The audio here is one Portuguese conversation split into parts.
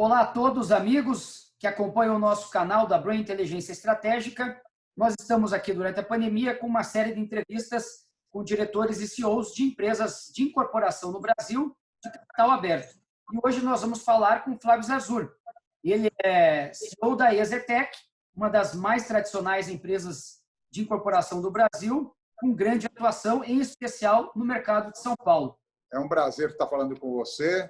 Olá a todos, amigos que acompanham o nosso canal da Brain Inteligência Estratégica. Nós estamos aqui durante a pandemia com uma série de entrevistas com diretores e CEOs de empresas de incorporação no Brasil de capital aberto. E hoje nós vamos falar com o Flávio Zarzur. Ele é CEO da EZTEC, uma das mais tradicionais empresas de incorporação do Brasil, com grande atuação, em especial no mercado de São Paulo. É um prazer estar falando com você.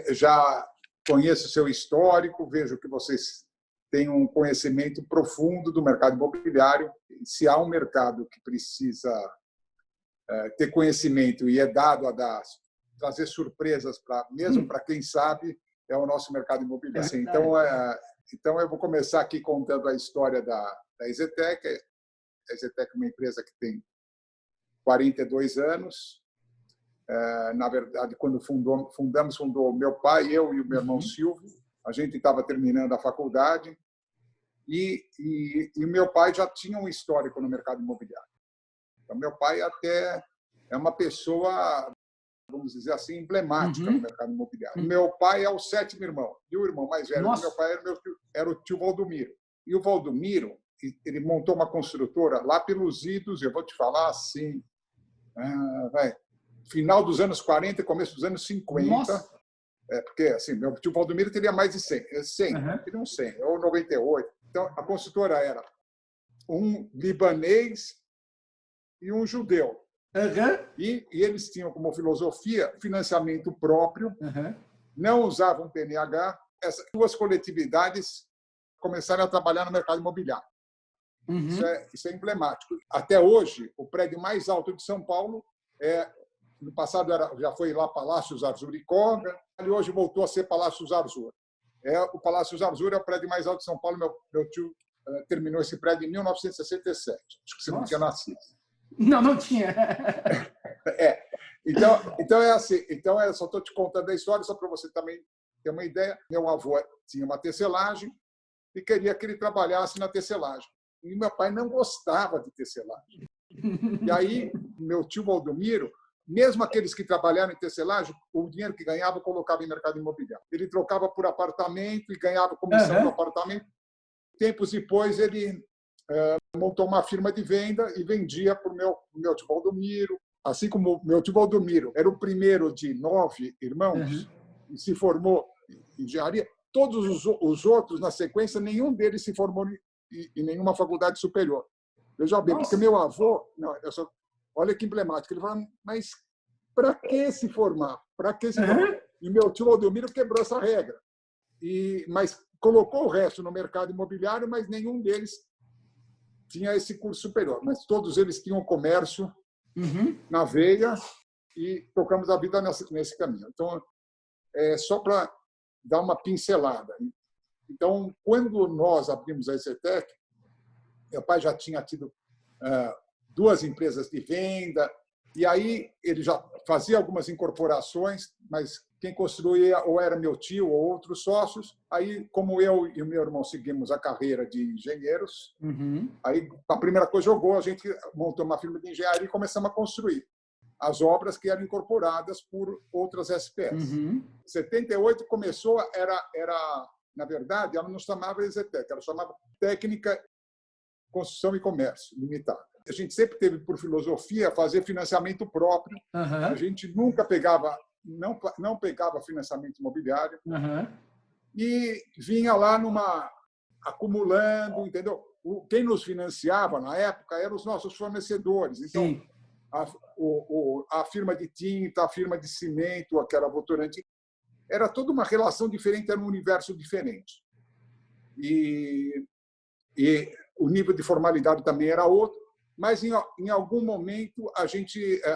Já conheço o seu histórico, vejo que vocês têm um conhecimento profundo do mercado imobiliário. Se há um mercado que precisa ter conhecimento e é dado a trazer surpresas, mesmo para quem sabe, é o nosso mercado imobiliário. Assim, então, eu vou começar aqui contando a história da EZTEC. A EZTEC é uma empresa que tem 42 anos. Na verdade, quando fundou meu pai, eu e o meu irmão Silvio. A gente estava terminando a faculdade e o meu pai já tinha um histórico no mercado imobiliário. Então, meu pai até é uma pessoa, vamos dizer assim, emblemática no mercado imobiliário. Meu pai é o 7º irmão, e o irmão mais velho do meu pai era o tio Valdomiro. E o Valdomiro, ele montou uma construtora lá pelos idos, eu vou te falar assim, final dos anos 40 e começo dos anos 50. Nossa. Porque assim, meu tio Valdomiro teria mais de 100, teria uns 100, ou 98. Então, a construtora era um libanês e um judeu. E eles tinham como filosofia financiamento próprio, não usavam PNH. Essas duas coletividades começaram a trabalhar no mercado imobiliário. Isso é emblemático. Até hoje, o prédio mais alto de São Paulo no passado já foi lá Palácio Zarzur e Koga, e hoje voltou a ser Palácio Zarzur. O Palácio Zarzur é o prédio mais alto de São Paulo. Meu tio terminou esse prédio em 1967. Acho que você não tinha nascido. Não tinha. Então é assim. Então, eu só estou te contando a história, só para você também ter uma ideia. Meu avô tinha uma tecelagem e queria que ele trabalhasse na tecelagem. E meu pai não gostava de tecelagem. E aí, meu tio Valdomiro, mesmo aqueles que trabalharam em tecelagem, o dinheiro que ganhava colocava em mercado imobiliário. Ele trocava por apartamento e ganhava comissão do apartamento. Tempos depois, ele montou uma firma de venda e vendia para o meu tio Valdomiro. Assim como meu tio Valdomiro era o primeiro de 9 irmãos e se formou em engenharia, todos os outros, na sequência, nenhum deles se formou em nenhuma faculdade superior. Veja bem, porque meu avô... Olha que emblemático. Ele fala, mas para que se formar? Para que se formar? E meu tio Valdomiro quebrou essa regra. Mas colocou o resto no mercado imobiliário, mas nenhum deles tinha esse curso superior. Mas todos eles tinham comércio na veia e tocamos a vida nesse caminho. Então, só para dar uma pincelada. Então, quando nós abrimos a EZTEC, meu pai já tinha tido 2 empresas de venda, e aí ele já fazia algumas incorporações, mas quem construía ou era meu tio ou outros sócios. Aí, como eu e o meu irmão seguimos a carreira de engenheiros, aí a primeira coisa jogou, a gente montou uma firma de engenharia e começamos a construir as obras que eram incorporadas por outras SPS. Em 78 começou, na verdade, ela não chamava EZTEC, ela chamava Técnica Construção e Comércio Limitada. A gente sempre teve por filosofia fazer financiamento próprio. A gente nunca não pegava financiamento imobiliário e vinha lá acumulando, entendeu? Quem nos financiava na época eram os nossos fornecedores. Então, a firma de tinta, a firma de cimento, que era a Votorantim, era toda uma relação diferente, era um universo diferente. E o nível de formalidade também era outro. Mas, em algum momento,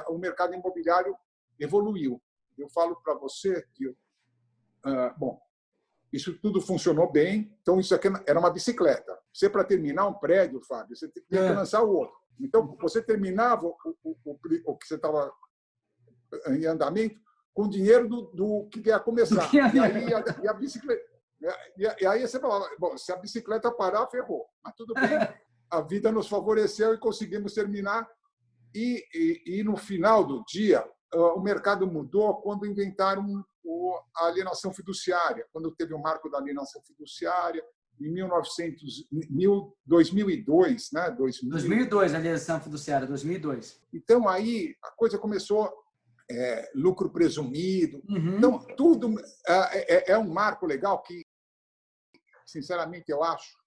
o mercado imobiliário evoluiu. Eu falo para você que, isso tudo funcionou bem. Então, isso aqui era uma bicicleta. Você, para terminar um prédio, Fábio, você tinha que lançar o outro. Então, você terminava o que você estava em andamento com o dinheiro do que ia começar. E a bicicleta... E aí você falava, se a bicicleta parar, ferrou. Mas tudo bem. A vida nos favoreceu e conseguimos terminar. E no final do dia, o mercado mudou quando inventaram a alienação fiduciária, quando teve o marco da alienação fiduciária, em 2002, né? 2002, a alienação fiduciária, 2002. Então, aí a coisa começou, lucro presumido. Uhum. Então, tudo é um marco legal que, sinceramente, eu acho,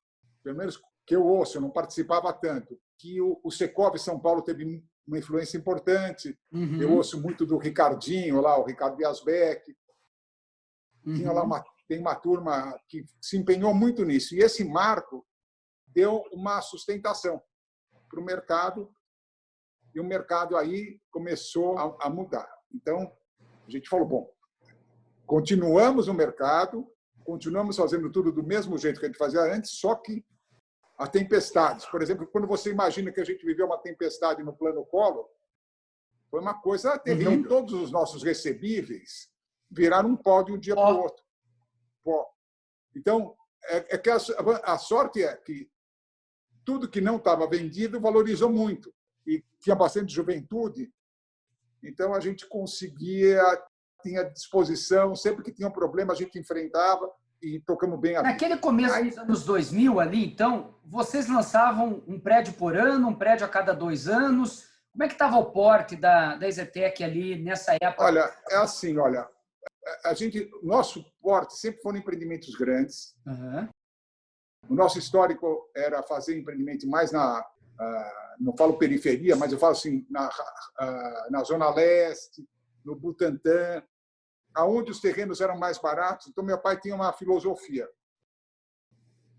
pelo menos que eu ouço, eu não participava tanto, que o Secov São Paulo teve uma influência importante. Uhum. Eu ouço muito do Ricardinho, lá, o Ricardo Biasbeck. Tinha lá tem uma turma que se empenhou muito nisso. E esse marco deu uma sustentação para o mercado, e o mercado aí começou a mudar. Então, a gente falou, bom, continuamos no mercado, continuamos fazendo tudo do mesmo jeito que a gente fazia antes, só que a tempestades, por exemplo, quando você imagina que a gente viveu uma tempestade no plano Collor, foi uma coisa terrível. Uhum. Todos os nossos recebíveis viraram um pó de um dia para o outro. Pó. Então, que a sorte é que tudo que não estava vendido valorizou muito e tinha bastante juventude. Então, a gente tinha disposição, sempre que tinha um problema, a gente enfrentava e tocamos bem a vida. Naquele começo dos anos 2000 ali, então, vocês lançavam um prédio por ano, um prédio a cada 2 anos. Como é que estava o porte da EZTEC ali nessa época? Olha, é assim, olha, nosso porte sempre foram empreendimentos grandes. Uhum. O nosso histórico era fazer empreendimento mais não falo periferia, mas eu falo assim, na Zona Leste, no Butantã, aonde os terrenos eram mais baratos. Então, meu pai tinha uma filosofia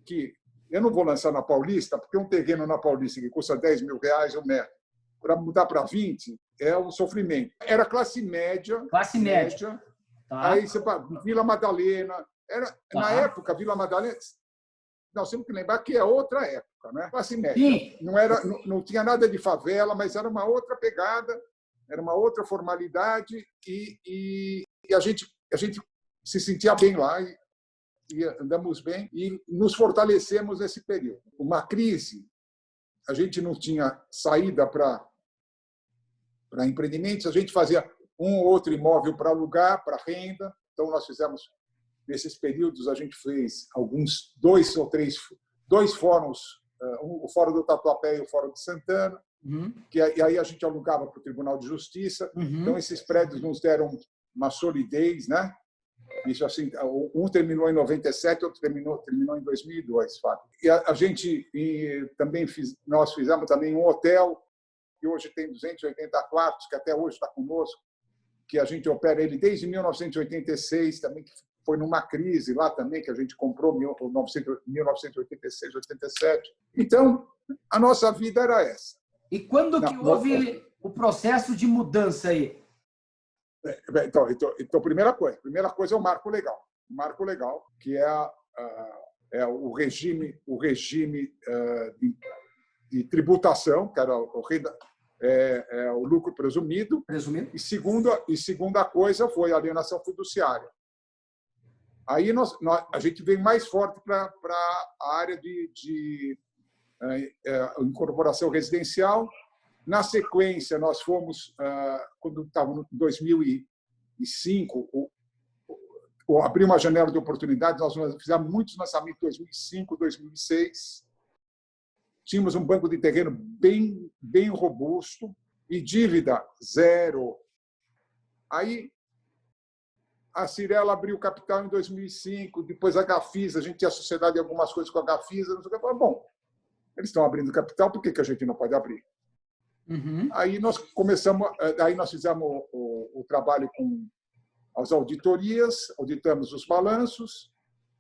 que eu não vou lançar na Paulista, porque um terreno na Paulista que custa R$10 mil o metro, para mudar para 20, é um sofrimento. Era classe média. Classe média. Tá. Aí, Vila Madalena. Na época, Vila Madalena, nós temos que lembrar que é outra época, né? Classe média. Sim. Não tinha nada de favela, mas era uma outra pegada, era uma outra formalidade, e a gente se sentia bem lá, e andamos bem, e nos fortalecemos nesse período. Uma crise, a gente não tinha saída para empreendimentos, a gente fazia um ou outro imóvel para alugar, para renda. Então, nós fizemos, nesses períodos, a gente fez dois fóruns, o Fórum do Tatuapé e o Fórum de Santana, e aí a gente alugava para o Tribunal de Justiça. Então, esses prédios nos deram uma solidez, né? Isso assim, um terminou em 97, outro terminou em 2002, Fábio. E nós fizemos também um hotel que hoje tem 280 quartos, que até hoje está conosco, que a gente opera ele desde 1986, também que foi numa crise lá também que a gente comprou em 1986, 87. Então, a nossa vida era essa. E quando que houve o processo de mudança aí? Então, primeira coisa é o marco legal. O marco legal, que é o regime de tributação, que era o lucro presumido. E segunda coisa foi a alienação fiduciária. Aí a gente veio mais forte para a área de incorporação residencial. Na sequência, nós fomos, quando estava em 2005, abriu uma janela de oportunidades, nós fizemos muitos lançamentos em 2005, 2006. Tínhamos um banco de terreno bem robusto e dívida zero. Aí, a Cirela abriu capital em 2005, depois a Gafisa, a gente tinha associado em algumas coisas com a Gafisa, não sei o que. Bom, eles estão abrindo capital, por que a gente não pode abrir? Aí nós fizemos o trabalho com as auditorias, auditamos os balanços,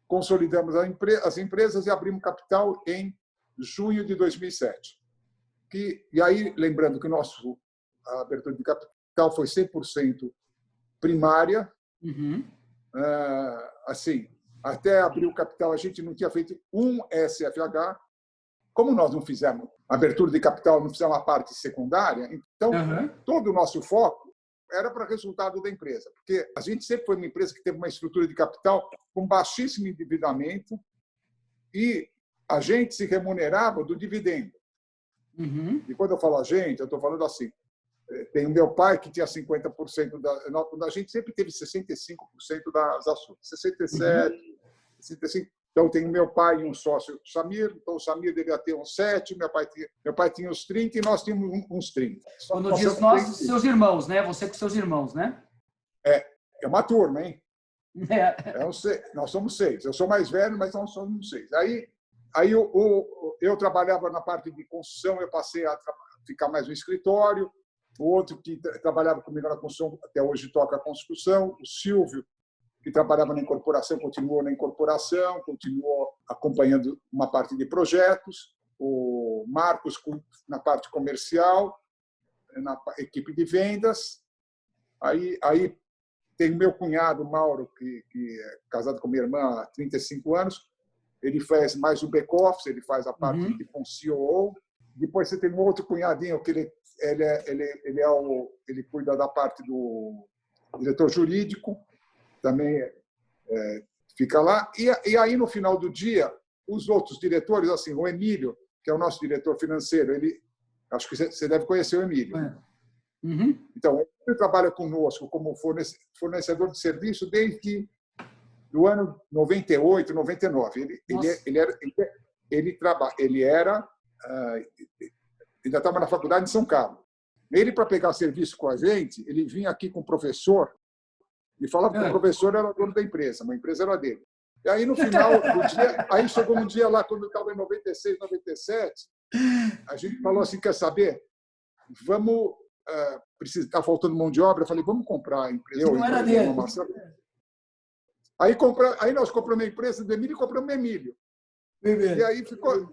consolidamos as empresas e abrimos capital em junho de 2007. E aí, lembrando que a abertura de capital foi 100% primária. Assim, até abrir o capital, a gente não tinha feito um SFH. Como nós não fizemos abertura de capital, não fizemos a parte secundária, então todo o nosso foco era para o resultado da empresa. Porque a gente sempre foi uma empresa que teve uma estrutura de capital com baixíssimo endividamento e a gente se remunerava do dividendo. E quando eu falo a gente, eu estou falando assim, Tem o meu pai, que tinha 50% a gente sempre teve 65% das ações. 67%, 65%. Então, tem o meu pai e um sócio, o Samir. Então, o Samir devia ter uns 7%, meu pai tinha uns 30% e nós tínhamos uns 30%. Quando diz nós, seus irmãos, né? Você com seus irmãos, né? É uma turma, hein? É. Nós somos 6. Eu sou mais velho, mas nós somos 6. Aí eu trabalhava na parte de construção, eu passei a ficar mais no escritório. O outro que trabalhava comigo na construção, até hoje toca a construção. O Silvio, que trabalhava na incorporação, continuou na incorporação, continuou acompanhando uma parte de projetos. O Marcos, na parte comercial, na equipe de vendas. Aí tem o meu cunhado, Mauro, que é casado com minha irmã há 35 anos. Ele faz mais o back-office, ele faz a parte de CEO. Depois você tem um outro cunhadinho que ele cuida da parte do diretor jurídico, também fica lá. E aí, no final do dia, os outros diretores, assim, o Emílio, que é o nosso diretor financeiro, acho que você deve conhecer o Emílio. Então, ele trabalha conosco como fornecedor de serviço desde do ano 98, 99. Ele ainda estava na faculdade em São Carlos. Ele, para pegar serviço com a gente, ele vinha aqui com o professor e falava que o professor era dono da empresa, a empresa era dele. E aí, no final do dia, aí chegou um dia lá, quando eu estava em 96, 97, a gente falou assim, quer saber? Vamos... está faltando mão de obra. Eu falei, vamos comprar a empresa. Não era dele. Aí nós compramos a empresa do Emílio e compramos o Emílio. E aí ficou.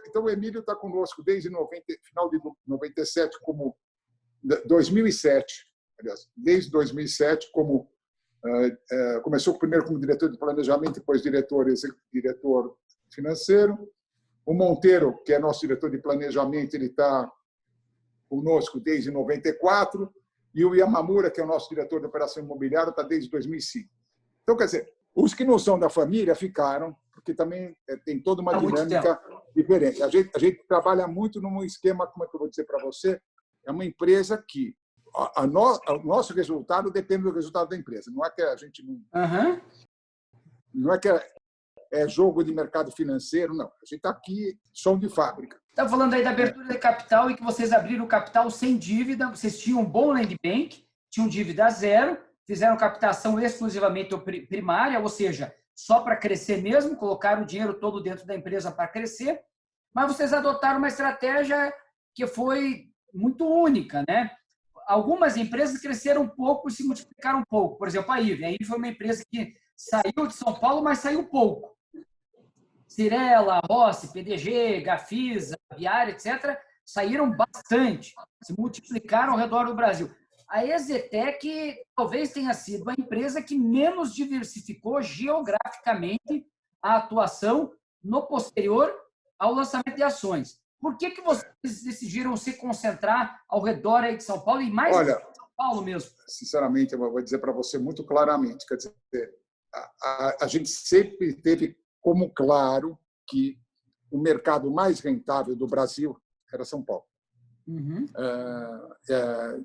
Então, o Emílio está conosco desde final de 97, como 2007. Aliás, desde 2007, como começou primeiro como diretor de planejamento, depois diretor financeiro. O Monteiro, que é nosso diretor de planejamento, ele está conosco desde 94, e o Yamamura, que é o nosso diretor de operação imobiliária, está desde 2005. Então, quer dizer, os que não são da família ficaram, porque também tem toda uma dinâmica diferente. A gente trabalha muito num esquema, como é que eu vou dizer para você, é uma empresa que o nosso resultado depende do resultado da empresa. Não é que a gente não... Não é que é jogo de mercado financeiro, não. A gente está aqui, som de fábrica. Está falando aí da abertura de capital e que vocês abriram capital sem dívida, vocês tinham um bom land bank, tinham dívida zero, fizeram captação exclusivamente primária, ou seja, só para crescer mesmo, colocaram o dinheiro todo dentro da empresa para crescer, mas vocês adotaram uma estratégia que foi muito única, né? Algumas empresas cresceram um pouco e se multiplicaram um pouco. Por exemplo, a IVE. A IVE foi uma empresa que saiu de São Paulo, mas saiu pouco. Cirela, Rossi, PDG, Gafisa, Viária, etc., saíram bastante, se multiplicaram ao redor do Brasil. A EZTEC talvez tenha sido a empresa que menos diversificou geograficamente a atuação no posterior ao lançamento de ações. Por que vocês decidiram se concentrar ao redor aí de São Paulo e mais em São Paulo mesmo? Sinceramente, eu vou dizer para você muito claramente, quer dizer, a gente sempre teve como claro que o mercado mais rentável do Brasil era São Paulo.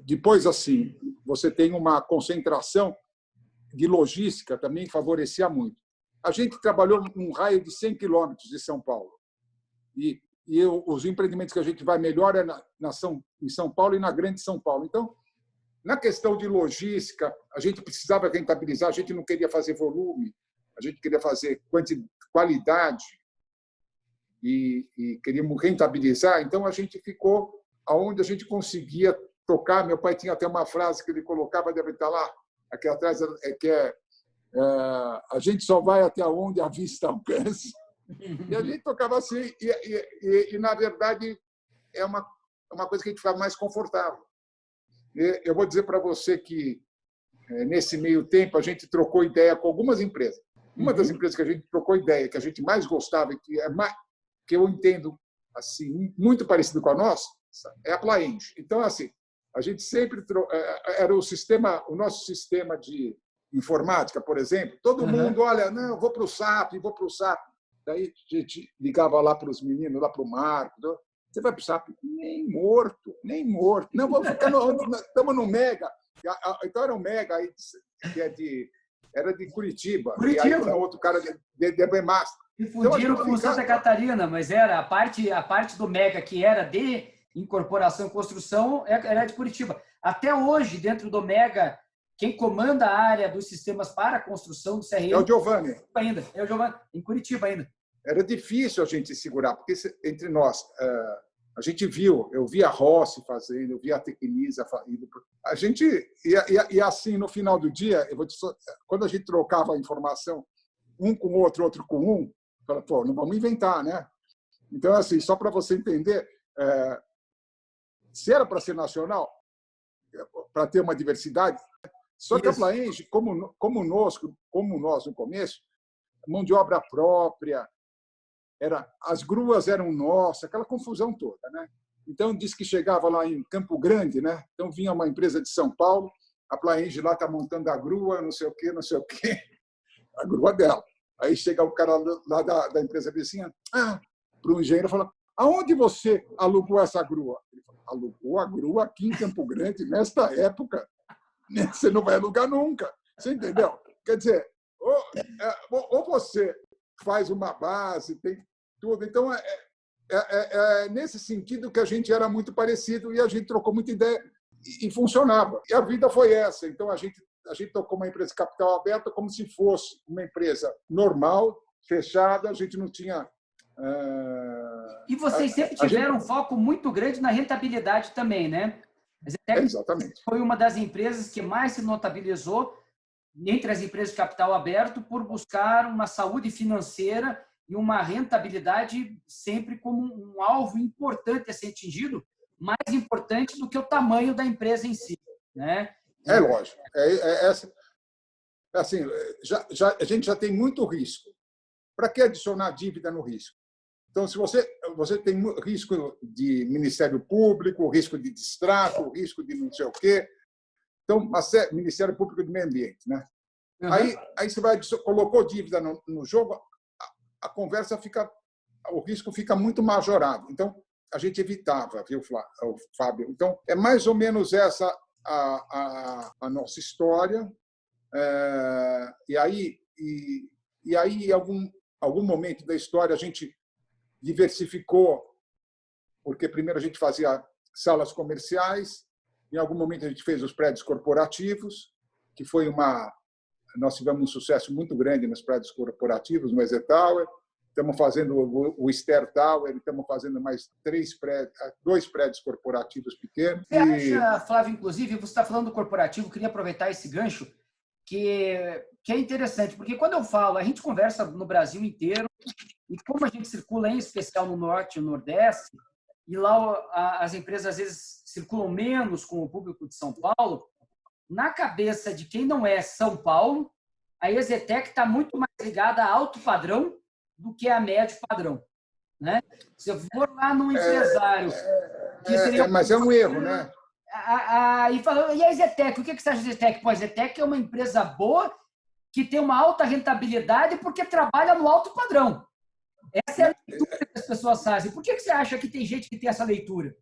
Depois, assim, você tem uma concentração de logística também favorecia muito. A gente trabalhou num raio de 100 quilômetros de São Paulo. E os empreendimentos que a gente vai melhor é em São Paulo e na Grande São Paulo. Então, na questão de logística, a gente precisava rentabilizar, a gente não queria fazer volume, a gente queria fazer qualidade e queríamos rentabilizar. Então, a gente ficou aonde a gente conseguia tocar. Meu pai tinha até uma frase que ele colocava, deve estar lá, aqui atrás, a gente só vai até onde a vista alcança. E a gente tocava assim, e na verdade, é uma coisa que a gente ficava mais confortável. Eu vou dizer para você que, nesse meio tempo, a gente trocou ideia com algumas empresas. Uma das empresas que a gente trocou ideia, que a gente mais gostava, que eu entendo assim muito parecido com a nossa, é a Plaenge. Então, assim, a gente sempre era o nosso sistema de informática, por exemplo. Todo mundo, olha, não, eu vou para o SAP, vou para o SAP. Daí a gente ligava lá para os meninos, lá para o Marco. Você vai para o SAP? Nem morto, nem morto. Não, vamos ficar estamos no Mega. Então era o Mega, aí, era de Curitiba. E aí tinha outro cara de Bemasta. E fundiram então, com Santa Catarina, mas era a parte do Mega que era de incorporação e construção era de Curitiba. Até hoje, dentro do Mega, quem comanda a área dos sistemas para a construção do CRM... É o Giovanni. É o Giovanni, em Curitiba ainda. Era difícil a gente segurar, porque entre nós, a gente viu, eu vi a Rossi fazendo, eu vi a Tecnisa fazendo. A gente, e assim, no final do dia, quando a gente trocava a informação, um com o outro com um, fala, pô, não vamos inventar, né? Então, assim, só para você entender, se era para ser nacional, para ter uma diversidade, só que a Plaenge, como nós no começo, mão de obra própria, as gruas eram nossas, aquela confusão toda, né? Então, disse que chegava lá em Campo Grande, né? Então, vinha uma empresa de São Paulo, a Plaenge lá está montando a grua, não sei o quê, a grua dela. Aí chega o cara lá da empresa vizinha, para o engenheiro, fala, aonde você alugou essa grua? Ele fala, alugou a grua aqui em Campo Grande, nesta época. Você não vai alugar nunca. Você entendeu? Quer dizer, ou você faz uma base, tem tudo. Então, é nesse sentido que a gente era muito parecido e a gente trocou muita ideia e funcionava. E a vida foi essa. Então, a gente tocou uma empresa de capital aberto como se fosse uma empresa normal, fechada, a gente não tinha... E vocês sempre tiveram um foco muito grande na rentabilidade também, né? Exatamente. Foi uma das empresas que mais se notabilizou entre as empresas de capital aberto por buscar uma saúde financeira e uma rentabilidade sempre como um alvo importante a ser atingido, mais importante do que o tamanho da empresa em si, né? É lógico. Assim, a gente já tem muito risco. Para que adicionar dívida no risco? Então, se você tem risco de Ministério Público, risco de distrato, risco de não sei o quê. Então, Ministério Público do Meio Ambiente, né? Uhum. Aí você colocou dívida no jogo, a conversa fica, o risco fica muito majorado. Então, a gente evitava, viu, Fábio? Então, é mais ou menos essa a nossa história. E aí, em algum momento da história, a gente diversificou, porque primeiro a gente fazia salas comerciais, em algum momento a gente fez os prédios corporativos, que foi nós tivemos um sucesso muito grande nos prédios corporativos, no EZ Tower, estamos fazendo o Ster Tower, estamos fazendo mais 2 prédios corporativos pequenos. Você acha, Flávio, inclusive, você está falando do corporativo, queria aproveitar esse gancho, que é interessante, porque quando eu falo, a gente conversa no Brasil inteiro, e como a gente circula, em especial no Norte e no Nordeste, e lá as empresas às vezes circulam menos com o público de São Paulo, na cabeça de quem não é São Paulo, a EZTEC está muito mais ligada a alto padrão do que a médio padrão, né? Se eu for lá num empresário... mas é um erro, né? E a EZTEC? O que você acha da EZTEC? Pô, a EZTEC é uma empresa boa que tem uma alta rentabilidade porque trabalha no alto padrão. Essa é a leitura que as pessoas fazem. Por que você acha que tem gente que tem essa leitura?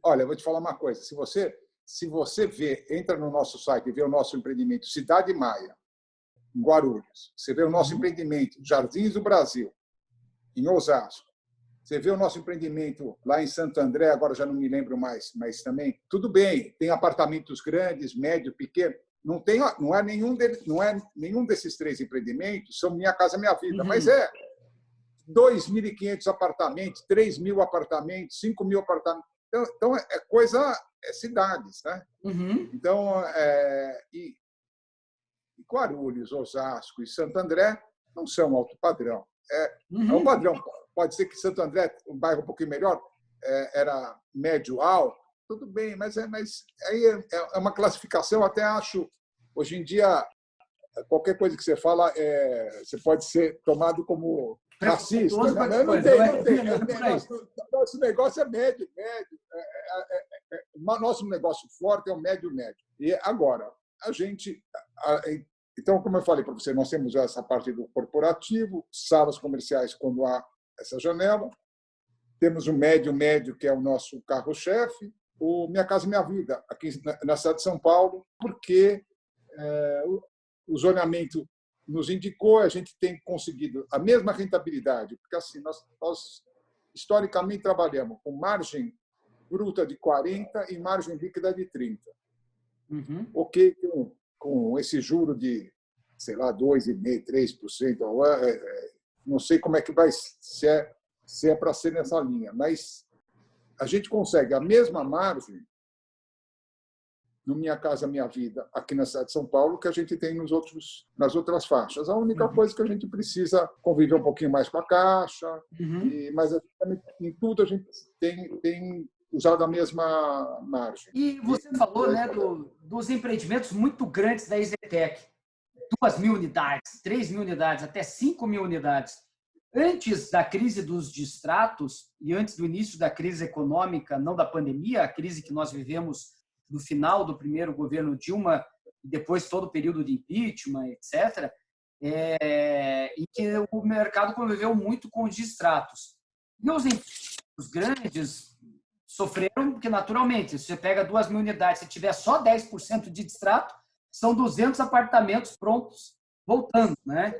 Olha, eu vou te falar uma coisa. Se você entra no nosso site e vê o nosso empreendimento Cidade Maia, em Guarulhos, você vê o nosso empreendimento Jardins do Brasil, em Osasco, você vê o nosso empreendimento lá em Santo André, agora já não me lembro mais, mas também, tudo bem, tem apartamentos grandes, médio, pequeno. Não é nenhum desses 3 empreendimentos, são Minha Casa Minha Vida, mas 2.500 apartamentos, 3.000 apartamentos, 5.000 apartamentos. Então é cidades, né? Uhum. Então, e Guarulhos, Osasco e Santo André não são alto padrão. É um padrão. Pode ser que Santo André, um bairro um pouquinho melhor, era médio-alto, tudo bem, mas aí é uma classificação, até acho, hoje em dia, qualquer coisa que você fala, você pode ser tomado como racista. Né? Não tem. Nosso negócio é médio. Nosso negócio forte é o médio-médio. E agora, então, como eu falei para você, nós temos essa parte do corporativo, salas comerciais quando há essa janela, Temos o médio, que é o nosso carro-chefe, o Minha Casa Minha Vida, aqui na cidade de São Paulo, porque o zoneamento nos indicou, a gente tem conseguido a mesma rentabilidade, porque assim nós historicamente trabalhamos com margem bruta de 40 e margem líquida de 30. Uhum. Ok, com esse juro de, sei lá, 2,5%, 3% ao ano, não sei como é que vai, se é para ser nessa linha, mas a gente consegue a mesma margem no Minha Casa Minha Vida, aqui na cidade de São Paulo, que a gente tem nas outras faixas. A única coisa que a gente precisa conviver um pouquinho mais com a Caixa, mas em tudo a gente tem usado a mesma margem. E você falou, né, dos empreendimentos muito grandes da EZTEC. 2.000 unidades, 3.000 unidades, até 5.000 unidades. Antes da crise dos distratos e antes do início da crise econômica, não da pandemia, a crise que nós vivemos no final do primeiro governo Dilma, depois todo o período de impeachment, etc., em que o mercado conviveu muito com os distratos. E os grandes sofreram, porque naturalmente, se você pega 2.000 unidades, se tiver só 10% de distrato, são 200 apartamentos prontos voltando, né?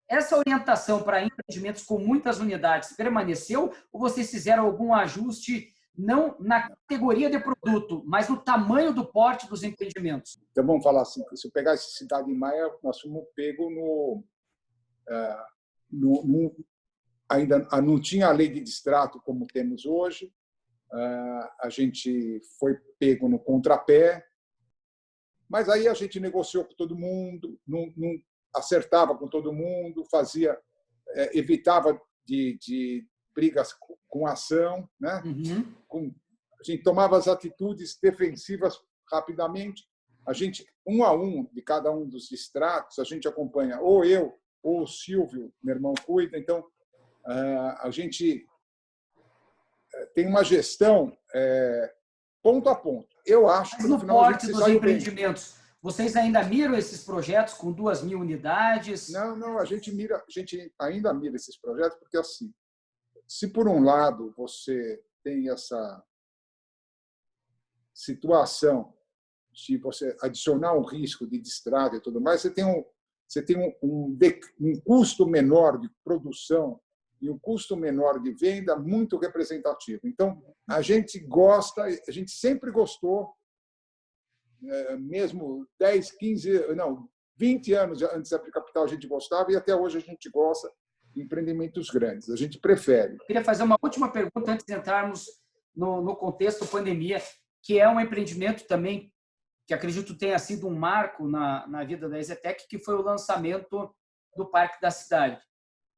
Essa orientação para empreendimentos com muitas unidades permaneceu ou vocês fizeram algum ajuste não na categoria de produto, mas no tamanho do porte dos empreendimentos? Então, vamos falar assim, se eu pegar essa Cidade Maia, nós fomos pego ainda não tinha a lei de distrato como temos hoje, a gente foi pego no contrapé, mas aí a gente negociou com todo mundo, não acertava com todo mundo, evitava de brigas com ação, né? A gente tomava as atitudes defensivas rapidamente. A gente, um a um, de cada um dos distratos, a gente acompanha ou eu ou o Silvio, meu irmão, cuida. Então, a gente tem uma gestão ponto a ponto. Eu acho que no porte dos empreendimentos, vocês ainda miram esses projetos com 2.000 unidades? Não, a gente ainda mira esses projetos, porque assim, se por um lado você tem essa situação de você adicionar um risco de distrato e tudo mais, você tem um custo menor de produção e um custo menor de venda muito representativo. Então, a gente sempre gostou, mesmo 10, 15, não, 20 anos antes de abrir capital a gente gostava e até hoje a gente gosta de empreendimentos grandes. A gente prefere. Eu queria fazer uma última pergunta antes de entrarmos no contexto pandemia, que é um empreendimento também que acredito tenha sido um marco na vida da EZTEC, que foi o lançamento do Parque da Cidade,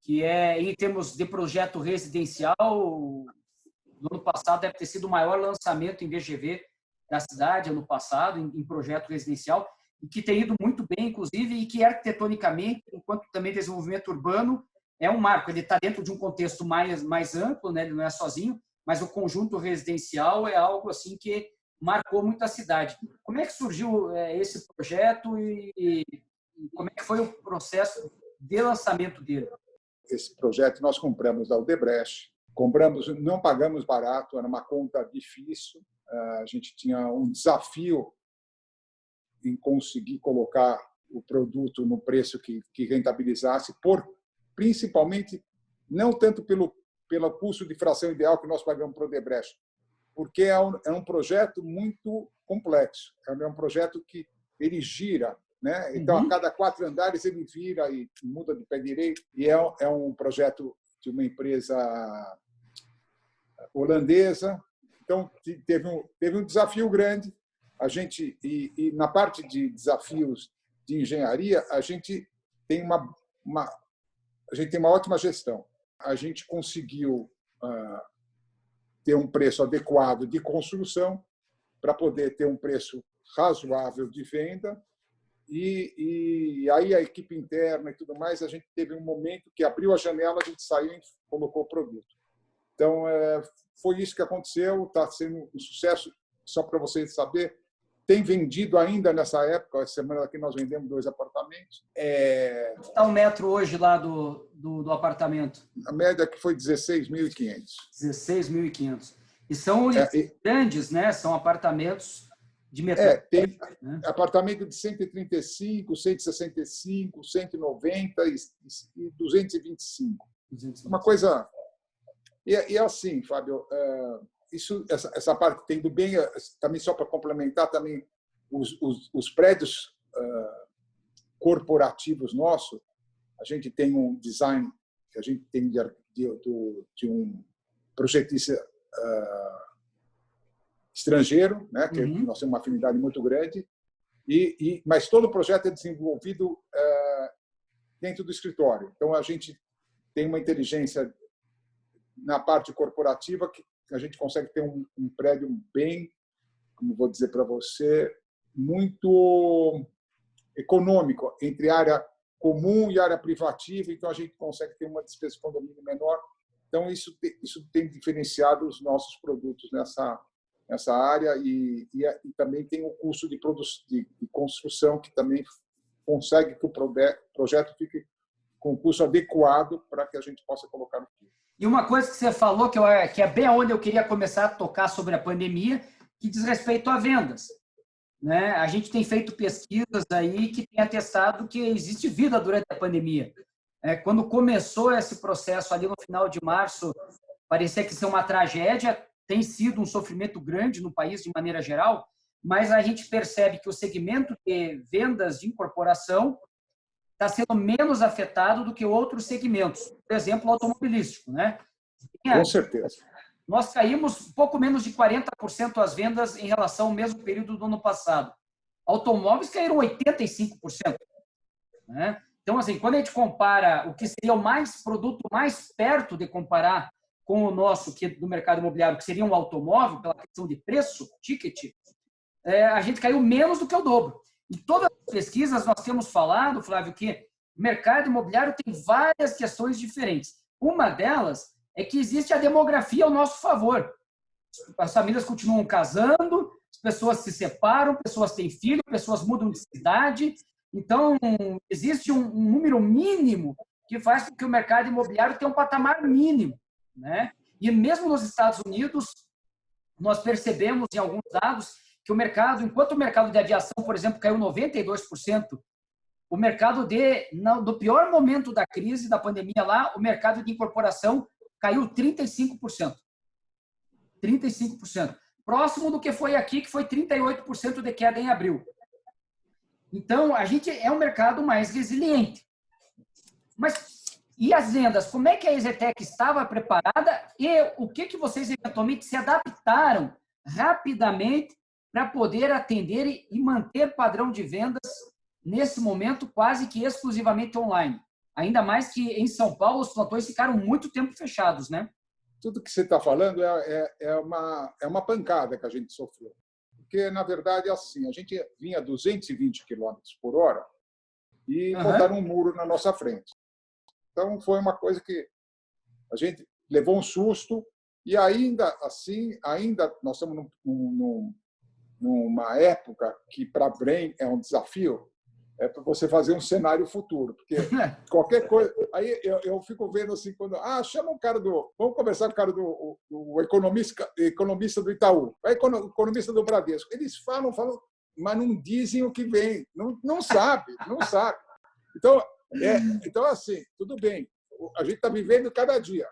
que em termos de projeto residencial, no ano passado deve ter sido o maior lançamento em VGV da cidade, ano passado, em projeto residencial, e que tem ido muito bem, inclusive, e que arquitetonicamente, enquanto também desenvolvimento urbano, é um marco. Ele está dentro de um contexto mais amplo, né? Ele não é sozinho, mas o conjunto residencial é algo assim que marcou muito a cidade. Como é que surgiu esse projeto e como é que foi o processo de lançamento dele? Esse projeto nós compramos da Odebrecht, não pagamos barato, era uma conta difícil, a gente tinha um desafio em conseguir colocar o produto no preço que rentabilizasse, principalmente não tanto pelo custo de fração ideal que nós pagamos para o Odebrecht, porque é um projeto muito complexo, é um projeto que ele gira, né? Então, a cada 4 andares ele vira e muda de pé direito, e é um projeto de uma empresa holandesa. Então, teve um desafio grande. A gente, e na parte de desafios de engenharia, a gente tem uma ótima gestão. A gente conseguiu ter um preço adequado de construção para poder ter um preço razoável de venda. E aí a equipe interna e tudo mais, a gente teve um momento que abriu a janela, a gente saiu e colocou o produto. Então, foi isso que aconteceu, está sendo um sucesso. Só para vocês saberem, tem vendido ainda nessa época, essa semana aqui nós vendemos 2 apartamentos. Quanto está o metro hoje lá do apartamento? A média que foi 16.500. 16.500. E são grandes, né? São apartamentos de metade. Tem apartamento de 135, 165, 190 e 225. Uma coisa... E assim, Fábio, essa parte tem do bem, também só para complementar, também os prédios corporativos nossos, a gente tem um design que a gente tem de um projetista estrangeiro, né, que nós temos uma afinidade muito grande, mas todo o projeto é desenvolvido dentro do escritório. Então, a gente tem uma inteligência na parte corporativa que a gente consegue ter um prédio bem, como vou dizer para você, muito econômico entre área comum e área privativa. Então, a gente consegue ter uma despesa de condomínio menor. Então, isso tem diferenciado os nossos produtos nessa área e também tem o custo de construção, que também consegue que o projeto fique com o custo adequado para que a gente possa colocar no fio. E uma coisa que você falou, que é bem onde eu queria começar a tocar sobre a pandemia, que diz respeito a vendas. Né? A gente tem feito pesquisas aí que tem atestado que existe vida durante a pandemia. Quando começou esse processo ali no final de março, parecia que isso é uma tragédia, tem sido um sofrimento grande no país de maneira geral, mas a gente percebe que o segmento de vendas de incorporação está sendo menos afetado do que outros segmentos, por exemplo, o automobilístico. Né? Com certeza. Nós caímos um pouco menos de 40% as vendas em relação ao mesmo período do ano passado. Automóveis caíram 85%. Né? Então, assim, quando a gente compara o que seria o produto mais perto de comparar com o nosso, que do mercado imobiliário, que seria um automóvel, pela questão de preço, ticket, a gente caiu menos do que o dobro. Em todas as pesquisas nós temos falado, Flávio, que o mercado imobiliário tem várias questões diferentes. Uma delas é que existe a demografia ao nosso favor. As famílias continuam casando, as pessoas se separam, pessoas têm filhos, pessoas mudam de cidade. Então, existe um número mínimo que faz com que o mercado imobiliário tenha um patamar mínimo. Né? E mesmo nos Estados Unidos, nós percebemos em alguns dados que o mercado, enquanto o mercado de aviação, por exemplo, caiu 92%, o mercado no pior momento da crise, da pandemia lá, o mercado de incorporação caiu 35%. 35%. Próximo do que foi aqui, que foi 38% de queda em abril. Então, a gente é um mercado mais resiliente. Mas e as vendas? Como é que a EZTEC estava preparada e o que vocês eventualmente se adaptaram rapidamente para poder atender e manter padrão de vendas nesse momento quase que exclusivamente online? Ainda mais que em São Paulo os plantões ficaram muito tempo fechados, né? Tudo que você está falando é uma pancada que a gente sofreu. Porque, na verdade, é assim, a gente vinha a 220 km por hora e botaram um muro na nossa frente. Então, foi uma coisa que a gente levou um susto e ainda assim, nós estamos numa época que, para a Brain, é um desafio, para você fazer um cenário futuro. Porque qualquer coisa... Aí eu fico vendo assim, quando... chama um cara vamos conversar com o cara do economista do Itaú, o economista do Bradesco. Eles falam, mas não dizem o que vem. Não sabe. Então, assim, tudo bem. A gente está vivendo cada dia.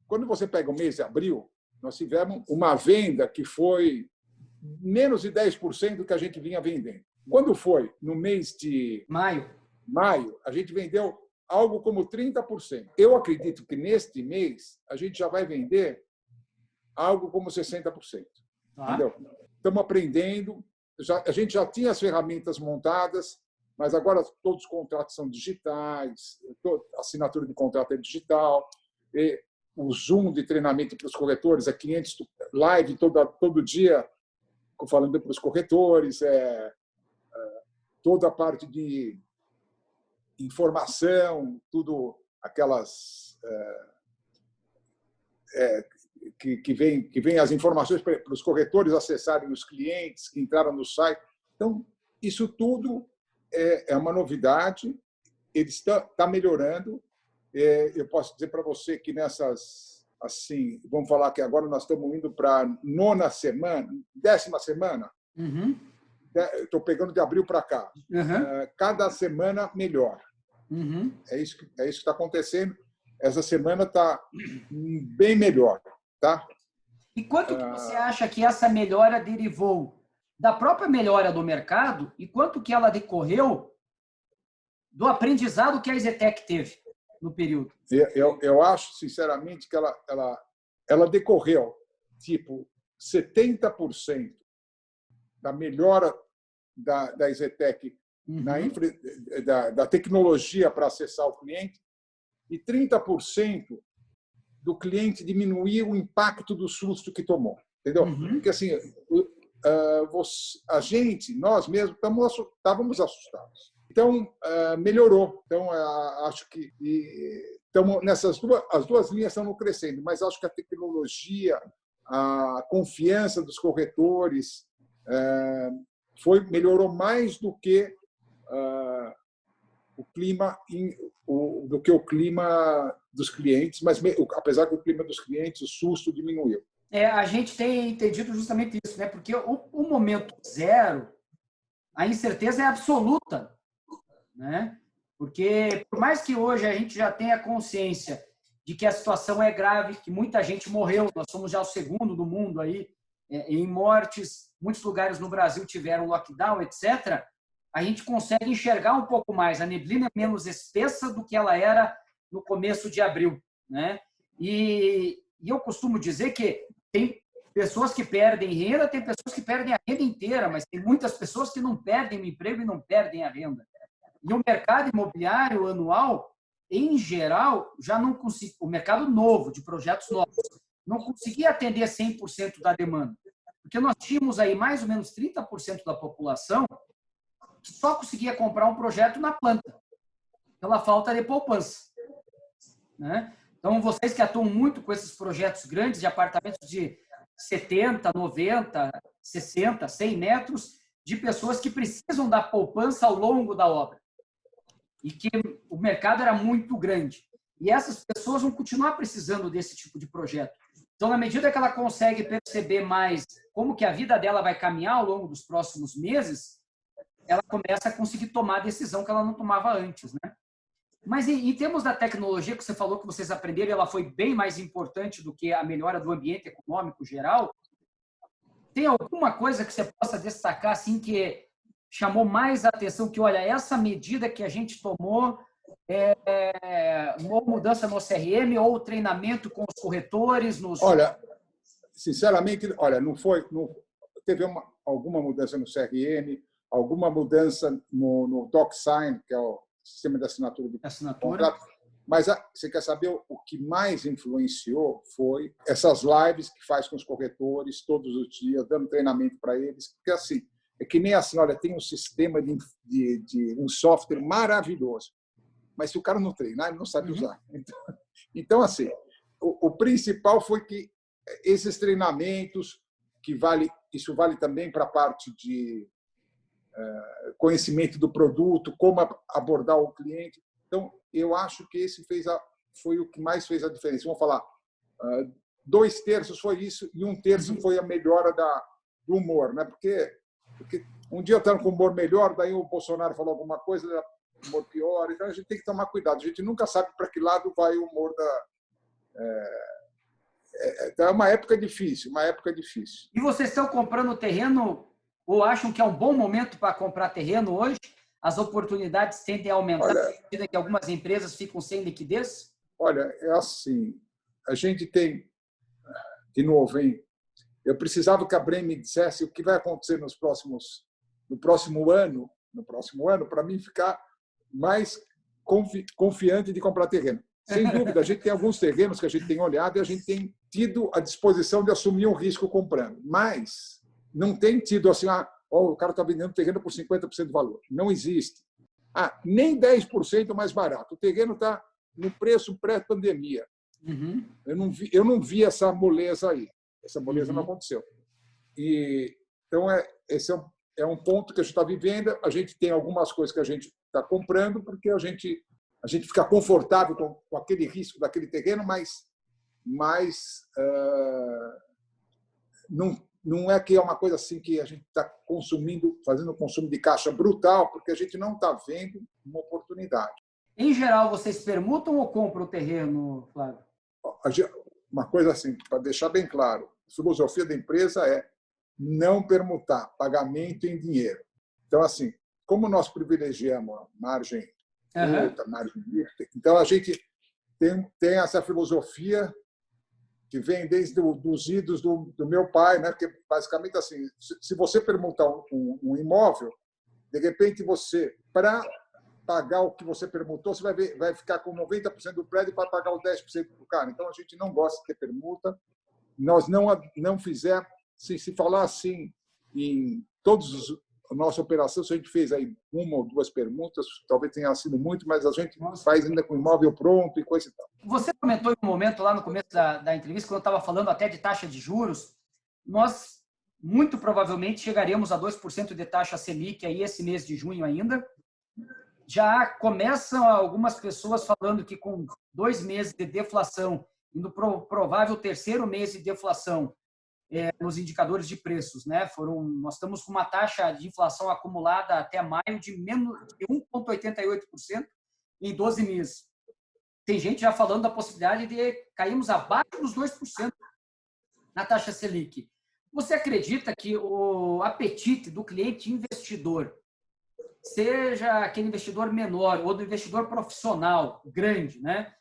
Quando você pega o mês de abril, nós tivemos uma venda que foi menos de 10% do que a gente vinha vendendo. Quando foi? No mês de maio, a gente vendeu algo como 30%. Eu acredito que neste mês a gente já vai vender algo como 60%. Entendeu? Estamos aprendendo. A gente já tinha as ferramentas montadas, mas agora todos os contratos são digitais, a assinatura de contrato é digital, o Zoom de treinamento para os corretores é 500 live todo dia, falando para os corretores, toda a parte de informação, tudo aquelas que vem as informações para os corretores acessarem os clientes que entraram no site. Então, isso tudo é uma novidade, ele está melhorando. Eu posso dizer para você que nessas, assim, vamos falar que agora nós estamos indo para a 9ª semana, 10ª semana. Uhum. Estou pegando de abril para cá. Uhum. Cada semana melhor. Uhum. É isso que está acontecendo. Essa semana está bem melhor, tá? E quanto que você acha que essa melhora derivou da própria melhora do mercado e quanto que ela decorreu do aprendizado que a EasyTech teve no período? Eu acho, sinceramente, que ela decorreu tipo 70% da melhora da EasyTech da tecnologia para acessar o cliente e 30% do cliente diminuir o impacto do susto que tomou, entendeu? Porque assim, nós mesmos estávamos assustados. Então melhorou. Então acho que estamos nessas as duas linhas estão crescendo, mas acho que a tecnologia, a confiança dos corretores melhorou mais do que o clima o clima dos clientes, mas apesar que o clima dos clientes, o susto diminuiu. A gente tem entendido justamente isso, né? Porque o momento zero, a incerteza é absoluta, né? Porque por mais que hoje a gente já tenha consciência de que a situação é grave, que muita gente morreu, nós somos já o segundo do mundo aí em mortes, muitos lugares no Brasil tiveram lockdown, etc. A gente consegue enxergar um pouco mais, a neblina é menos espessa do que ela era no começo de abril, né? E eu costumo dizer que tem pessoas que perdem renda, tem pessoas que perdem a renda inteira, mas tem muitas pessoas que não perdem o emprego e não perdem a renda. E o mercado imobiliário anual, em geral, já não consegue, o mercado novo, de projetos novos, não conseguia atender 100% da demanda. Porque nós tínhamos aí mais ou menos 30% da população que só conseguia comprar um projeto na planta, pela falta de poupança, né? Então, vocês que atuam muito com esses projetos grandes de apartamentos de 70, 90, 60, 100 metros, de pessoas que precisam da poupança ao longo da obra. E que o mercado era muito grande. E essas pessoas vão continuar precisando desse tipo de projeto. Então, na medida que ela consegue perceber mais como que a vida dela vai caminhar ao longo dos próximos meses, ela começa a conseguir tomar a decisão que ela não tomava antes, né? Mas em termos da tecnologia que você falou que vocês aprenderam, ela foi bem mais importante do que a melhora do ambiente econômico geral. Tem alguma coisa que você possa destacar assim que chamou mais a atenção, que olha, essa medida que a gente tomou, ou mudança no CRM, ou treinamento com os corretores? Olha, sinceramente, não teve alguma mudança no CRM, alguma mudança no DocSign, que é o sistema de assinatura do contrato. Mas você quer saber o que mais influenciou foi essas lives que faz com os corretores todos os dias, dando treinamento para eles. Porque assim, é que nem assim, olha, tem um sistema de um software maravilhoso, mas se o cara não treinar, ele não sabe usar. Então assim, o principal foi que esses treinamentos, isso vale também para a parte de conhecimento do produto, como abordar o cliente. Então, eu acho que esse foi o que mais fez a diferença. Vamos falar, 2/3 foi isso e 1/3 foi a melhora do humor, né? Porque um dia eu estava com humor melhor, daí o Bolsonaro falou alguma coisa, humor pior. Então, a gente tem que tomar cuidado. A gente nunca sabe para que lado vai o humor Então, é uma época difícil, E vocês estão comprando terreno ou acham que é um bom momento para comprar terreno hoje? As oportunidades tendem a aumentar à medida que algumas empresas ficam sem liquidez? Olha, é assim, a gente tem, de novo, eu precisava que a Brem me dissesse o que vai acontecer no próximo ano, para mim ficar mais confiante de comprar terreno. Sem dúvida, a gente tem alguns terrenos que a gente tem olhado e a gente tem tido a disposição de assumir um risco comprando, mas não tem tido assim, o cara está vendendo terreno por 50% do valor. Não existe. Nem 10% mais barato. O terreno está no preço pré-pandemia. Uhum. Eu não vi essa moleza aí. Essa moleza não aconteceu. E, então, esse é um ponto que a gente está vivendo. A gente tem algumas coisas que a gente está comprando porque a gente fica confortável com aquele risco daquele terreno, mas não é que é uma coisa assim que a gente está consumindo, fazendo um consumo de caixa brutal, porque a gente não está vendo uma oportunidade. Em geral, vocês permutam ou compram o terreno, Flávio? Uma coisa assim, para deixar bem claro, a filosofia da empresa é não permutar pagamento em dinheiro. Então, assim, como nós privilegiamos a margem bruta, margem líquida, então a gente tem essa filosofia que vem desde os idos do meu pai, né? Porque basicamente assim, se você permutar um imóvel, de repente você, para pagar o que você permutou, você vai ficar com 90% do prédio para pagar os 10% do cara. Então a gente não gosta de ter permuta. Nós não fizemos, se falar assim, em todos a nossa operação, se a gente fez aí uma ou duas permutas, talvez tenha sido muito, mas a gente faz ainda com imóvel pronto e coisa e tal. Você comentou em um momento lá no começo da entrevista, quando eu estava falando até de taxa de juros, nós muito provavelmente chegaremos a 2% de taxa Selic aí esse mês de junho ainda. Já começam algumas pessoas falando que com 2 meses de deflação, indo para o provável terceiro mês de deflação nos indicadores de preços, né? Nós estamos com uma taxa de inflação acumulada até maio de menos de 1,88% em 12 meses. Tem gente já falando da possibilidade de cairmos abaixo dos 2% na taxa Selic. Você acredita que o apetite do cliente investidor, seja aquele investidor menor ou do investidor profissional grande, né,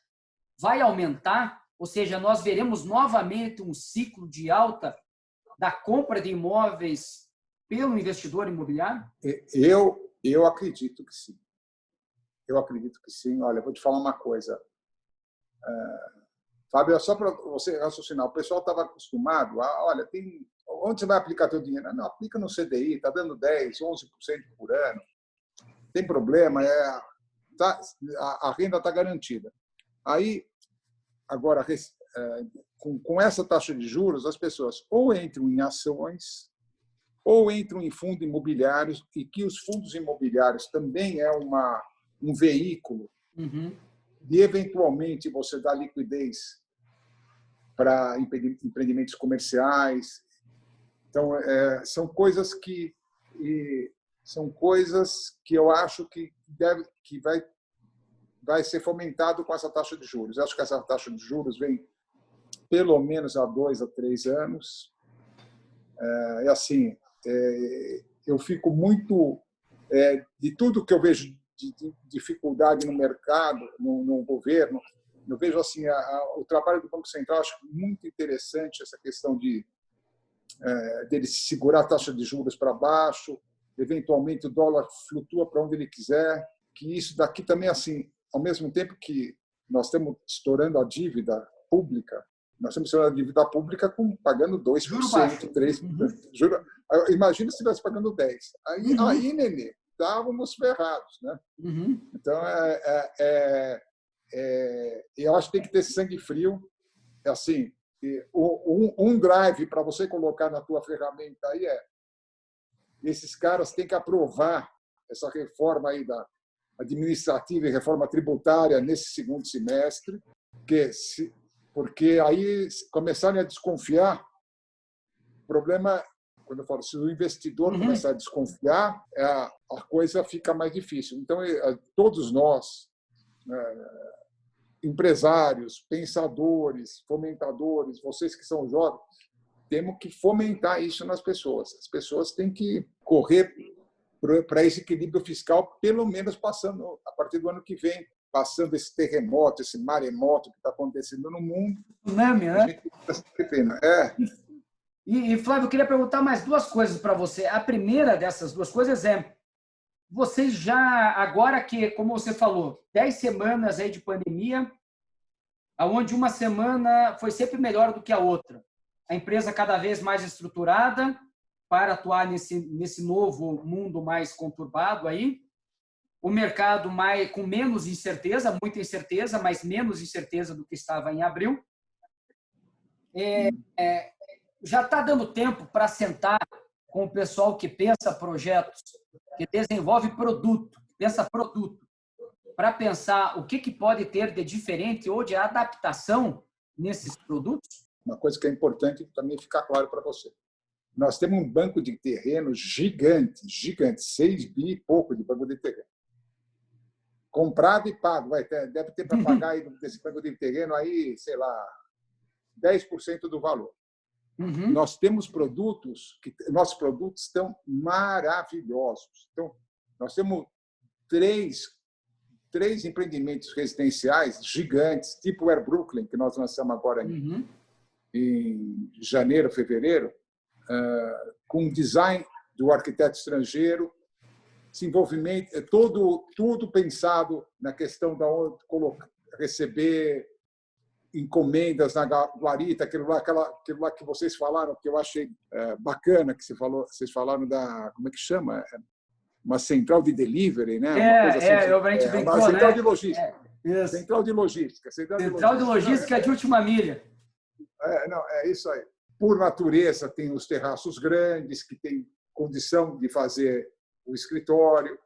vai aumentar? Ou seja, nós veremos novamente um ciclo de alta da compra de imóveis pelo investidor imobiliário? Eu acredito que sim. Eu acredito que sim. Olha, vou te falar uma coisa. Fábio, só para você raciocinar, o pessoal estava acostumado a, olha, onde você vai aplicar teu dinheiro? Não, aplica no CDI, está dando 10%, 11% por ano. Tem problema, a renda está garantida. Aí, agora, com essa taxa de juros, as pessoas ou entram em ações ou entram em fundos imobiliários, e que os fundos imobiliários também é um veículo de, eventualmente, você dar liquidez para empreendimentos comerciais. Então, são coisas que eu acho que vai ser fomentado com essa taxa de juros. Eu acho que essa taxa de juros vem pelo menos há 2 a 3 anos. E assim, eu fico muito de tudo que eu vejo de dificuldade no mercado, no governo. Eu vejo assim o trabalho do Banco Central, acho muito interessante essa questão dele segurar a taxa de juros para baixo, eventualmente o dólar flutua para onde ele quiser, que isso daqui também, assim, ao mesmo tempo que nós estamos estourando a dívida pública, nós estamos estourando a dívida pública pagando 2%, 3%. Juro. Imagina se estivesse pagando 10%. Aí, Nenê, estávamos ferrados, né? Então, eu acho que tem que ter sangue frio. Assim, um drive para você colocar na tua ferramenta aí esses caras têm que aprovar essa reforma aí da administrativa e reforma tributária nesse segundo semestre, porque aí começarem a desconfiar. O problema, quando eu falo, se o investidor começar a desconfiar, a coisa fica mais difícil. Então, todos nós, empresários, pensadores, fomentadores, vocês que são jovens, temos que fomentar isso nas pessoas. As pessoas têm que correr para esse equilíbrio fiscal, pelo menos passando, a partir do ano que vem, passando esse terremoto, esse maremoto que está acontecendo no mundo. Tsunami, né? E, Flávio, eu queria perguntar mais 2 coisas para você. A primeira dessas 2 coisas vocês já, agora que, como você falou, 10 semanas aí de pandemia, onde uma semana foi sempre melhor do que a outra. A empresa cada vez mais estruturada para atuar nesse novo mundo mais conturbado aí. o mercado com menos incerteza, muita incerteza, mas menos incerteza do que estava em abril. Já está dando tempo para sentar com o pessoal que pensa projetos, que desenvolve produto, pensa produto, para pensar o que pode ter de diferente ou de adaptação nesses produtos? Uma coisa que é importante também ficar claro para você. Nós temos um banco de terreno gigante, 6 bi e pouco de banco de terreno. Comprado e pago. Deve ter para pagar aí desse banco de terreno aí, sei lá, 10% do valor. Uhum. Nós temos nossos produtos estão maravilhosos. Então, nós temos três empreendimentos residenciais gigantes, tipo o Air Brooklyn, que nós lançamos agora em janeiro, fevereiro, com design do arquiteto estrangeiro, desenvolvimento, tudo pensado na questão de receber encomendas na guarita, aquilo lá que vocês falaram, que eu achei bacana, que vocês falaram da, como é que chama? Uma central de delivery, né? Uma coisa assim, a gente brincou, uma central né? de logística. Central de logística. Central de logística de última milha. É isso aí. Por natureza, tem os terraços grandes, que tem condição de fazer o escritório,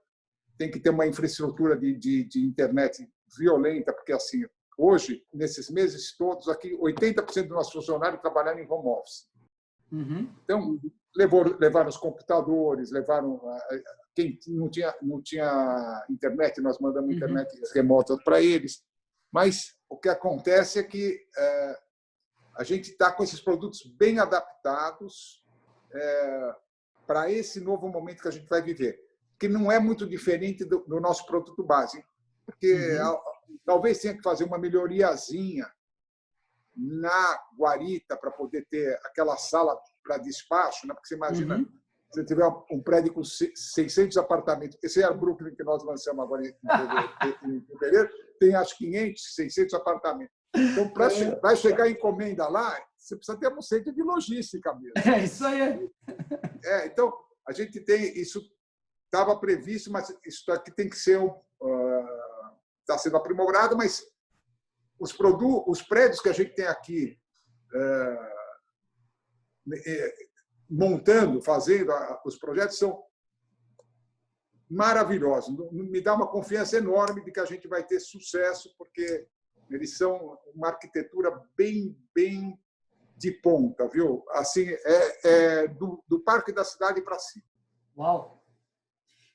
tem que ter uma infraestrutura de internet violenta, porque assim, hoje, nesses meses todos, aqui 80% dos nossos funcionários trabalharam em home office. Uhum. Então, levaram os computadores, levaram quem não tinha internet, nós mandamos internet remota para eles. Mas o que acontece é que a gente está com esses produtos bem adaptados para esse novo momento que a gente vai viver, que não é muito diferente do nosso produto base, porque talvez tenha que fazer uma melhoriazinha na guarita para poder ter aquela sala para despacho, né? Porque você imagina, se você tiver um prédio com 600 apartamentos, esse é o Brooklyn que nós lançamos agora em fevereiro, tem acho 500, 600 apartamentos. Então, para chegar a encomenda lá, você precisa ter um centro de logística mesmo. É isso aí. Então, a gente tem isso, estava previsto, mas isso aqui tem que ser está sendo aprimorado, mas os prédios que a gente tem aqui montando, fazendo os projetos são maravilhosos. Me dá uma confiança enorme de que a gente vai ter sucesso, porque eles são uma arquitetura bem de ponta, viu? Assim, do Parque da Cidade para cima. Uau!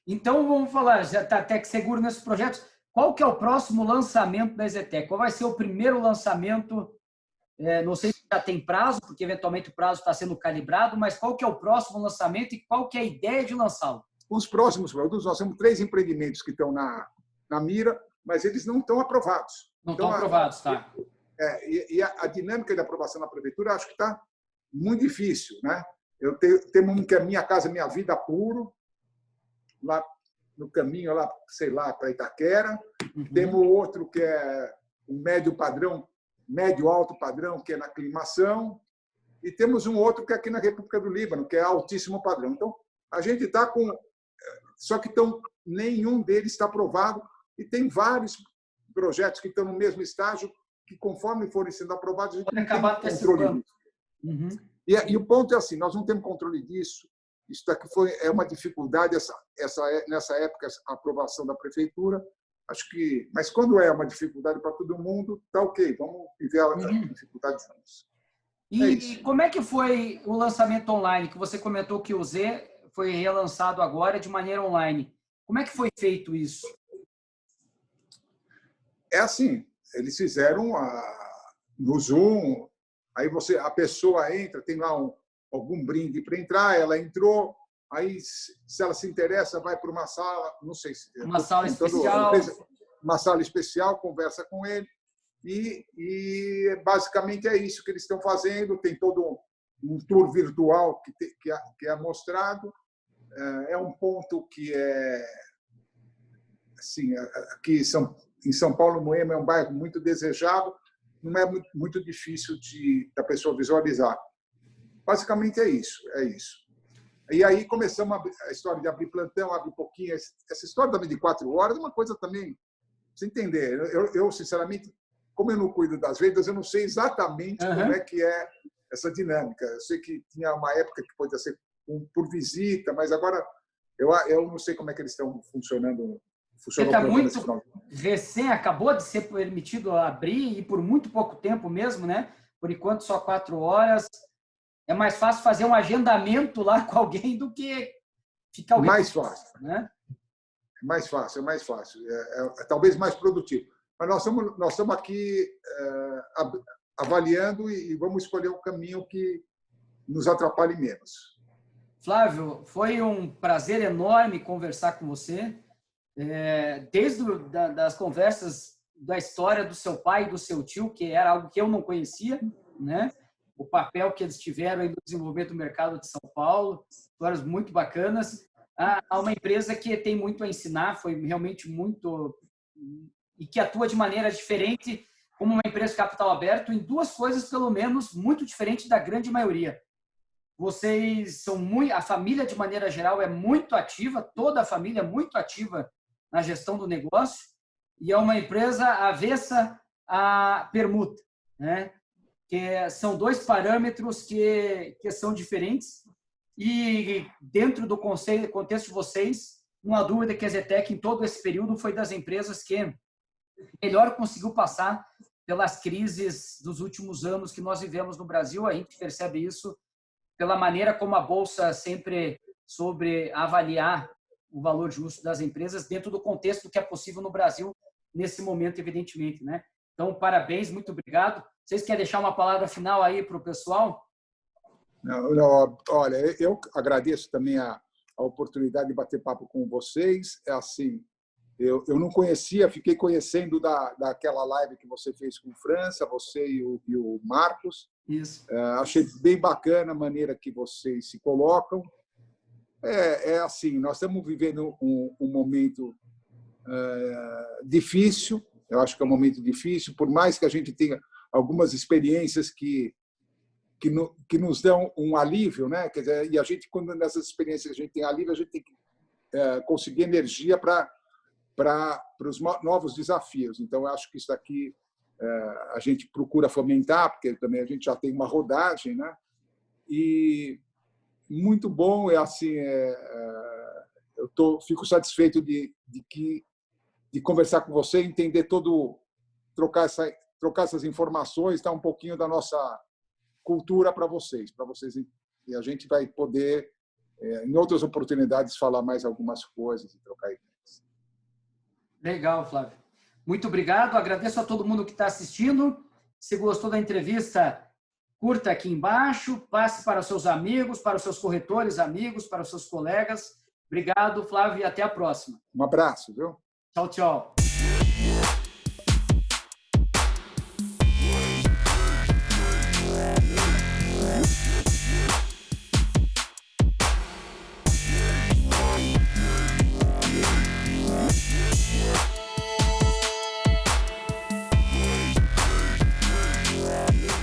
Então, vamos falar, já está até que seguro nesses projetos. Qual que é o próximo lançamento da EZTEC? Qual vai ser o primeiro lançamento? Não sei se já tem prazo, porque eventualmente o prazo está sendo calibrado, mas qual que é o próximo lançamento e qual que é a ideia de lançá-lo? Os próximos produtos, nós temos 3 empreendimentos que estão na mira, mas eles não estão aprovados. Não estão aprovados, tá? E a dinâmica de aprovação na prefeitura acho que está muito difícil, né? Temos um que é Minha Casa Minha Vida puro, lá no caminho, lá, sei lá, para Itaquera. Temos outro que é um médio-alto padrão, que é na aclimação. E temos um outro que é aqui na República do Líbano, que é altíssimo padrão. Então, a gente está com... Só que nenhum deles está aprovado e tem vários projetos que estão no mesmo estágio que, conforme forem sendo aprovados, a gente não tem controle disso. E o ponto é assim, nós não temos controle disso. Isso daqui é uma dificuldade, nessa época, a aprovação da prefeitura. Acho que, mas quando é uma dificuldade para todo mundo, tá ok, vamos viver a dificuldade juntos. E como é que foi o lançamento online, que você comentou que o Z foi relançado agora de maneira online? Como é que foi feito isso? É assim, eles fizeram no Zoom, aí a pessoa entra, tem lá algum brinde para entrar, ela entrou, aí se ela se interessa, vai para uma sala, não sei se... Uma sala especial. Uma sala especial, conversa com ele, e basicamente é isso que eles estão fazendo, tem todo um tour virtual que é mostrado, é um ponto que é... Assim, aqui em São Paulo, Moema é um bairro muito desejado, não é muito difícil da pessoa visualizar. Basicamente é isso. E aí começamos a história de abrir plantão, abrir pouquinho. Essa história também de 4 horas é uma coisa também, pra você entender. Eu, sinceramente, como eu não cuido das vendas, eu não sei exatamente como é que é essa dinâmica. Eu sei que tinha uma época que podia ser por visita, mas agora eu não sei como é que eles estão funcionando. Funcionou está muito recém, acabou de ser permitido abrir e por muito pouco tempo mesmo, né? Por enquanto, só 4 horas. É mais fácil fazer um agendamento lá com alguém do que ficar o mais fácil, né? Mais fácil, é mais fácil. É talvez mais produtivo. Mas nós estamos aqui avaliando e vamos escolher o caminho que nos atrapalhe menos. Flávio, foi um prazer enorme conversar com você. Desde das conversas da história do seu pai e do seu tio, que era algo que eu não conhecia, né? O papel que eles tiveram no desenvolvimento do mercado de São Paulo, histórias muito bacanas. Há uma empresa que tem muito a ensinar, foi realmente muito... e que atua de maneira diferente, como uma empresa de capital aberto, em 2 coisas, pelo menos, muito diferentes da grande maioria. Vocês são muito... A família, de maneira geral, é muito ativa, toda a família é muito ativa na gestão do negócio, e é uma empresa avessa à permuta, né? Que são 2 parâmetros que são diferentes e dentro do contexto de vocês, não há dúvida que a Zetec, em todo esse período, foi das empresas que melhor conseguiu passar pelas crises dos últimos anos que nós vivemos no Brasil. A gente percebe isso pela maneira como a Bolsa sempre soube avaliar o valor justo das empresas dentro do contexto do que é possível no Brasil nesse momento, evidentemente, né? Então, parabéns, muito obrigado. Vocês querem deixar uma palavra final aí para o pessoal? Não, olha, eu agradeço também a oportunidade de bater papo com vocês. É assim, eu não conhecia, fiquei conhecendo daquela live que você fez com França, você e o Marcos. Isso. Achei bem bacana a maneira que vocês se colocam. Assim, nós estamos vivendo um momento difícil. Eu acho que é um momento difícil, por mais que a gente tenha algumas experiências que nos dão um alívio, né? Quer dizer, e a gente, quando nessas experiências a gente tem alívio, a gente tem que conseguir energia para os novos desafios. Então, eu acho que isso daqui a gente procura fomentar, porque também a gente já tem uma rodagem, né? E muito bom, assim, eu fico satisfeito de conversar com você, entender trocar essas informações, dar um pouquinho da nossa cultura para vocês, e a gente vai poder, em outras oportunidades, falar mais algumas coisas e trocar ideias. Legal, Flávio. Muito obrigado. Agradeço a todo mundo que está assistindo. Se gostou da entrevista, curta aqui embaixo, passe para os seus amigos, para os seus corretores, amigos, para os seus colegas. Obrigado, Flávio, e até a próxima. Um abraço, viu? Tchau, tchau.